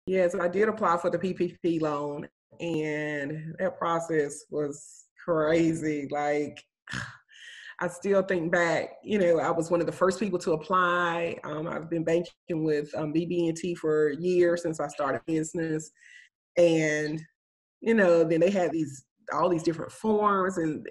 Yes, I did apply for the PPP loan, and that process was crazy. Like, I still think back, I was one of the first people to apply. I've been banking with BB&T for years since I started business. And, then they had all these different forms and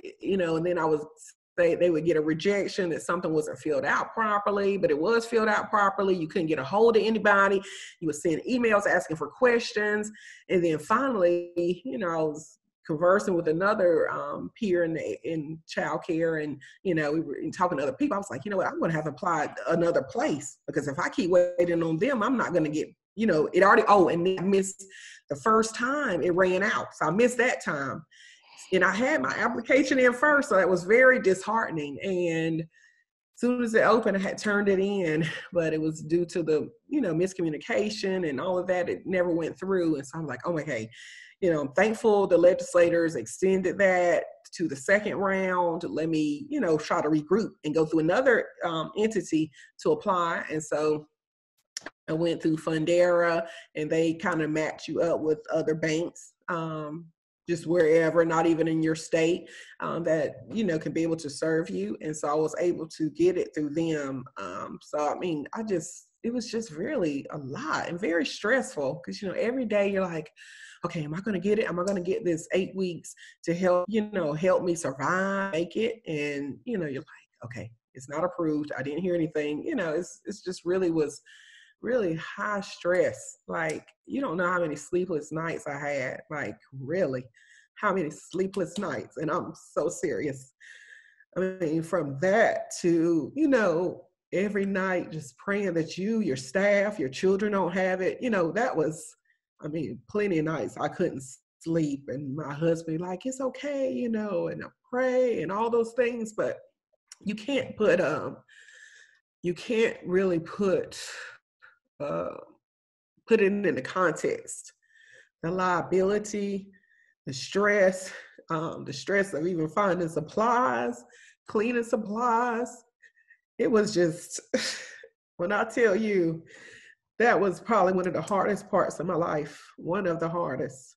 then they would get a rejection that something wasn't filled out properly, but it was filled out properly. You couldn't get a hold of anybody. You would send emails asking for questions. And then finally, I was conversing with another peer in childcare, and we were talking to other people. I was like, you know what, I'm going to have applied another place, because if I keep waiting on them, I'm not going to get, it already. And then I missed the first time it ran out, so I missed that time. And I had my application in first, so that was very disheartening. And as soon as it opened, I had turned it in, but it was due to the, miscommunication and all of that. It never went through. And so I'm like, oh, okay, I'm thankful the legislators extended that to the second round to let me, try to regroup and go through another entity to apply. And so I went through Fundera, and they kind of match you up with other banks, just wherever, not even in your state, that, can be able to serve you. And so I was able to get it through them. So, I mean, it was just really a lot and very stressful, because, every day you're like, okay, am I going to get it? Am I going to get this 8 weeks to help me survive, make it? And, you're like, okay, it's not approved. I didn't hear anything. It's just really was really high stress. Like, you don't know how many sleepless nights I had, like, really, how many sleepless nights. And I'm so serious. I mean, from that to, every night just praying that your staff, your children don't have it, that was, plenty of nights I couldn't sleep. And my husband, like, it's okay, and I pray and all those things, but you can't really put it in the context, the liability, the stress of even finding supplies, cleaning supplies. It was just, when I tell you, that was probably one of the hardest parts of my life, one of the hardest.